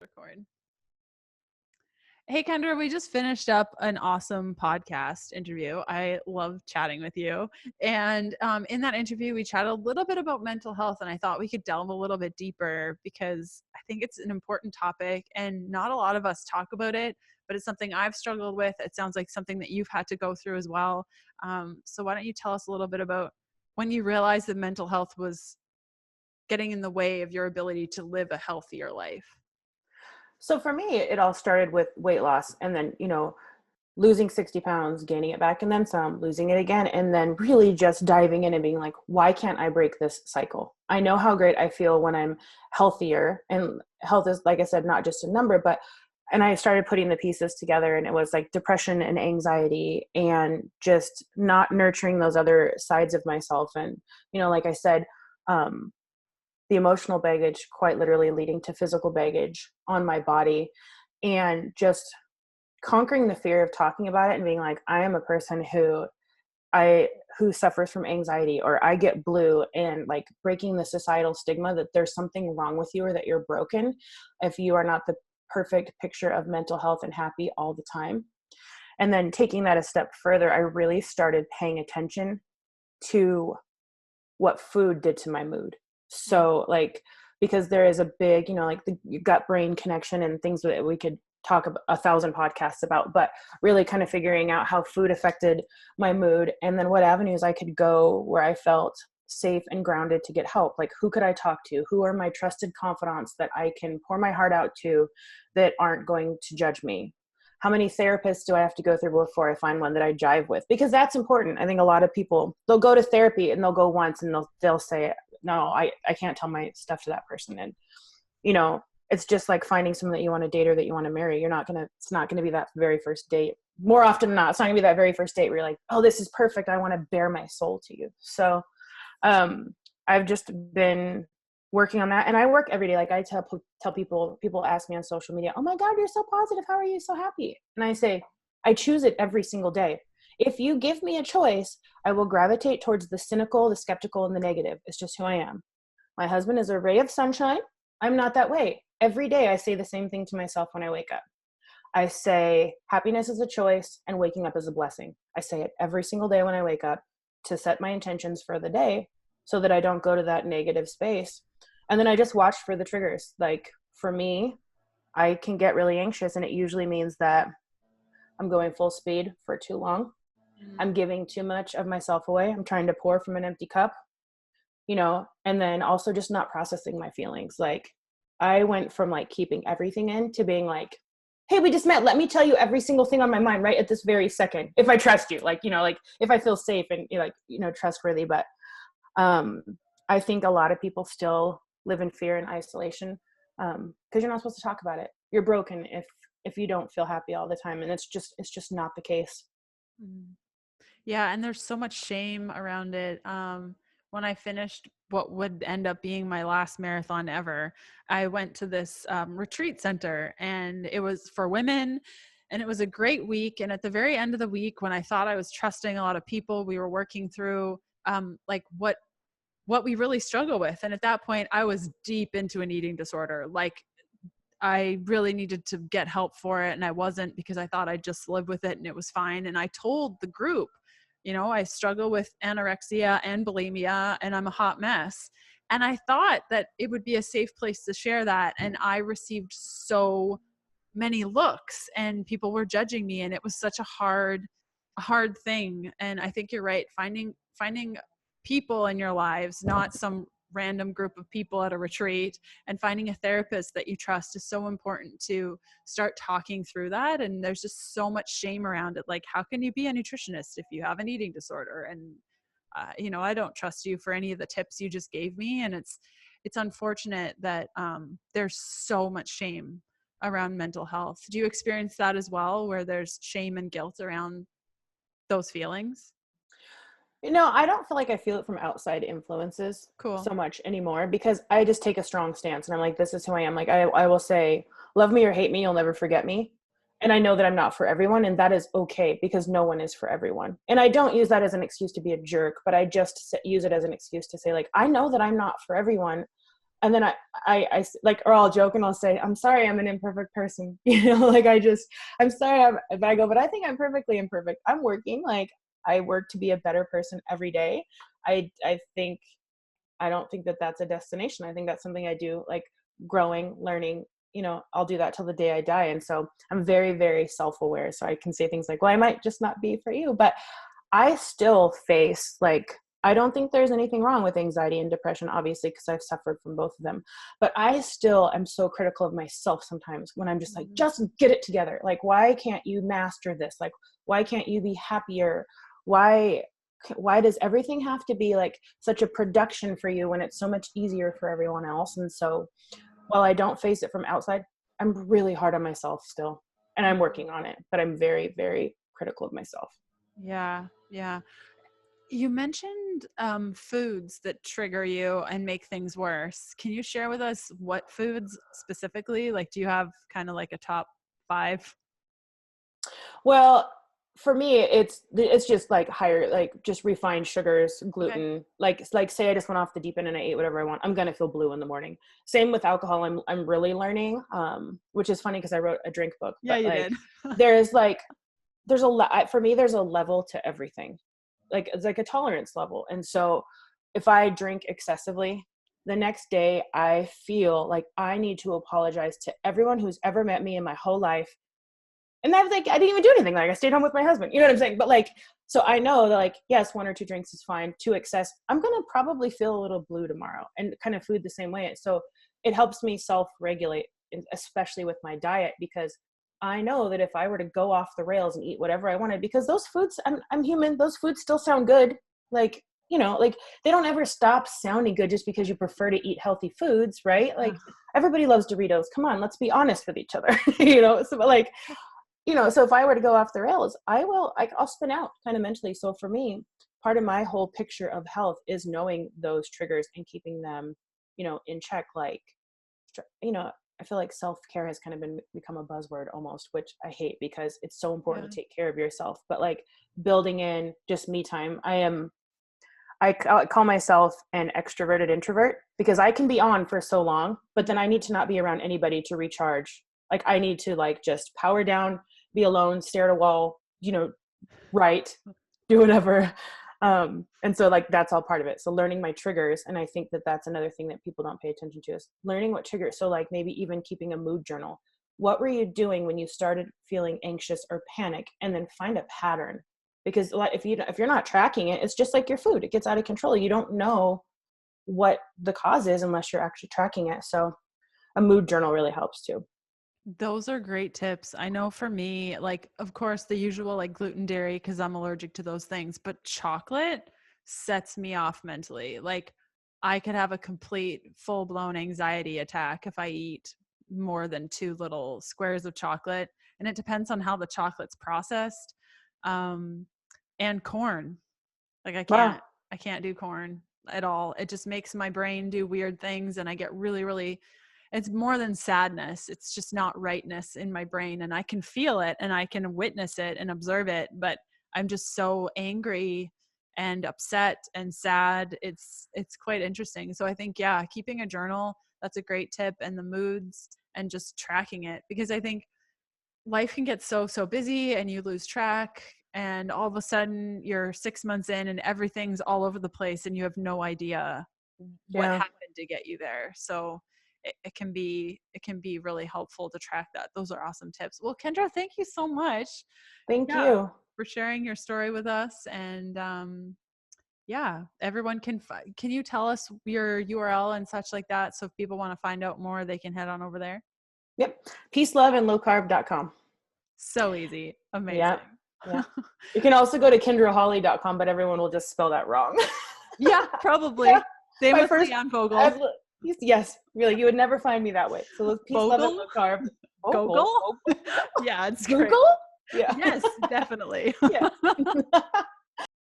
record. Hey, Kyndra, we just finished up an awesome podcast interview. I love chatting with you. And in that interview, we chatted a little bit about mental health, and I thought we could delve a little bit deeper because I think it's an important topic and not a lot of us talk about it, but it's something I've struggled with. It sounds like something that you've had to go through as well. So why don't you tell us a little bit about when you realized that mental health was getting in the way of your ability to live a healthier life? So for me, it all started with weight loss and then, losing 60 pounds, gaining it back and then some, losing it again, and then really just diving in and being like, why can't I break this cycle? I know how great I feel when I'm healthier, and health is, like I said, not just a number, and I started putting the pieces together, and it was like depression and anxiety and just not nurturing those other sides of myself. And, like I said, the emotional baggage quite literally leading to physical baggage on my body, and just conquering the fear of talking about it and being like, I am a person who suffers from anxiety, or I get blue, and like breaking the societal stigma that there's something wrong with you or that you're broken if you are not the perfect picture of mental health and happy all the time. And then taking that a step further, I really started paying attention to what food did to my mood. So because there is a big, the gut brain connection and things that we could talk about 1,000 podcasts about, but really kind of figuring out how food affected my mood, and then what avenues I could go where I felt safe and grounded to get help. Like, who could I talk to? Who are my trusted confidants that I can pour my heart out to that aren't going to judge me? How many therapists do I have to go through before I find one that I jive with? Because that's important. I think a lot of people, they'll go to therapy and they'll go once and they'll say, no, I can't tell my stuff to that person. And, it's just like finding someone that you want to date or that you want to marry. It's not going to be that very first date. More often than not, it's not gonna be that very first date where you're like, oh, this is perfect. I want to bare my soul to you. So I've just been working on that. And I work every day. Like I tell people ask me on social media, oh my God, you're so positive. How are you so happy? And I say, I choose it every single day. If you give me a choice, I will gravitate towards the cynical, the skeptical, and the negative. It's just who I am. My husband is a ray of sunshine. I'm not that way. Every day I say the same thing to myself when I wake up. I say happiness is a choice and waking up is a blessing. I say it every single day when I wake up to set my intentions for the day so that I don't go to that negative space. And then I just watch for the triggers. Like for me, I can get really anxious, and it usually means that I'm going full speed for too long. I'm giving too much of myself away. I'm trying to pour from an empty cup, and then also just not processing my feelings. Like I went from like keeping everything in to being like, hey, we just met. Let me tell you every single thing on my mind right at this very second. If I trust you, like if I feel safe and trustworthy. But I think a lot of people still live in fear and isolation because you're not supposed to talk about it. You're broken if you don't feel happy all the time. And it's just not the case. Yeah. And there's so much shame around it. When I finished what would end up being my last marathon ever, I went to this retreat center, and it was for women, and it was a great week. And at the very end of the week, when I thought I was trusting a lot of people, we were working through what we really struggle with. And at that point, I was deep into an eating disorder. Like I really needed to get help for it. And I wasn't, because I thought I'd just live with it and it was fine. And I told the group, I struggle with anorexia and bulimia, and I'm a hot mess. And I thought that it would be a safe place to share that. And I received so many looks, and people were judging me, and it was such a hard thing. And I think you're right. Finding people in your lives, not some random group of people at a retreat, and finding a therapist that you trust is so important to start talking through that. And there's just so much shame around it. Like, how can you be a nutritionist if you have an eating disorder? And, I don't trust you for any of the tips you just gave me. And it's unfortunate that there's so much shame around mental health. Do you experience that as well, where there's shame and guilt around those feelings? I don't feel like I feel it from outside influences so much anymore, because I just take a strong stance and I'm like, this is who I am. Like I will say, love me or hate me, you'll never forget me. And I know that I'm not for everyone, and that is okay, because no one is for everyone. And I don't use that as an excuse to be a jerk, but I just use it as an excuse to say, like, I know that I'm not for everyone, And then I like, or I'll joke and I'll say, I'm sorry, I'm an imperfect person. Like I'm sorry if I go, but I think I'm perfectly imperfect. I'm working, like I work to be a better person every day. I think, I don't think that that's a destination. I think that's something I do, like growing, learning, I'll do that till the day I die. And so I'm very, very self-aware. So I can say things like, well, I might just not be for you, but I still face, like, I don't think there's anything wrong with anxiety and depression, obviously, because I've suffered from both of them. But I still am so critical of myself sometimes when I'm just like, just get it together. Like, why can't you master this? Like, why can't you be happier? Why does everything have to be like such a production for you when it's so much easier for everyone else? And so while I don't face it from outside, I'm really hard on myself still, and I'm working on it, but I'm very, very critical of myself. Yeah. Yeah. You mentioned foods that trigger you and make things worse. Can you share with us what foods specifically? Like, do you have kind of like a top 5? Well, for me, it's just like higher, like just refined sugars, gluten. Okay. Like say I just went off the deep end and I ate whatever I want, I'm gonna feel blue in the morning. Same with alcohol. I'm really learning, which is funny because I wrote a drink book. Yeah, But you like, did. there's for me, there's a level to everything. Like it's like a tolerance level. And so if I drink excessively, the next day I feel like I need to apologize to everyone who's ever met me in my whole life. And I was like, I didn't even do anything. Like I stayed home with my husband, you know what I'm saying? But like, so I know that like, yes, 1 or 2 drinks is fine. To excess, I'm going to probably feel a little blue tomorrow, and kind of food the same way. So it helps me self-regulate, especially with my diet, because I know that if I were to go off the rails and eat whatever I wanted, because those foods, I'm human, those foods still sound good. Like, like they don't ever stop sounding good just because you prefer to eat healthy foods, right? Like everybody loves Doritos. Come on, let's be honest with each other, So like, so if I were to go off the rails, I'll spin out kind of mentally. So for me, part of my whole picture of health is knowing those triggers and keeping them, in check. Like, I feel like self-care has kind of become a buzzword almost, which I hate because it's so important to take care of yourself. But like building in just me time, I call myself an extroverted introvert because I can be on for so long, but then I need to not be around anybody to recharge. Like I need to like just power down, be alone, stare at a wall, write, do whatever. And so like, that's all part of it. So learning my triggers. And I think that that's another thing that people don't pay attention to is learning what triggers. So like maybe even keeping a mood journal. What were you doing when you started feeling anxious or panic? And then find a pattern. Because if you're not tracking it, it's just like your food. It gets out of control. You don't know what the cause is unless you're actually tracking it. So a mood journal really helps too. Those are great tips. I know for me, like, of course, the usual like gluten, dairy, because I'm allergic to those things, but chocolate sets me off mentally. Like, I could have a complete full blown anxiety attack if I eat more than 2 little squares of chocolate. And it depends on how the chocolate's processed. And corn. Like, Wow. I can't do corn at all. It just makes my brain do weird things, and I get really, really, it's more than sadness. It's just not rightness in my brain, and I can feel it and I can witness it and observe it, but I'm just so angry and upset and sad. It's quite interesting. So I think, yeah, keeping a journal, that's a great tip, and the moods and just tracking it, because I think life can get so busy and you lose track, and all of a sudden you're 6 months in and everything's all over the place and you have no idea what happened to get you there. So it can be really helpful to track that. Those are awesome tips. Well, Kyndra, thank you so much. Thank you. For sharing your story with us. And everyone can you tell us your URL and such like that, so if people want to find out more, they can head on over there? Yep. peaceloveandlowcarb.com. So easy. Amazing. Yeah. You can also go to KyndraHolley.com, but everyone will just spell that wrong. Yeah, probably. Yeah. Same with Leon Vogel. Yes, really. You would never find me that way. So it's peace, love, and low carb. Vogel? Yeah, it's Google? Great. Yeah. Yes, definitely. Yeah.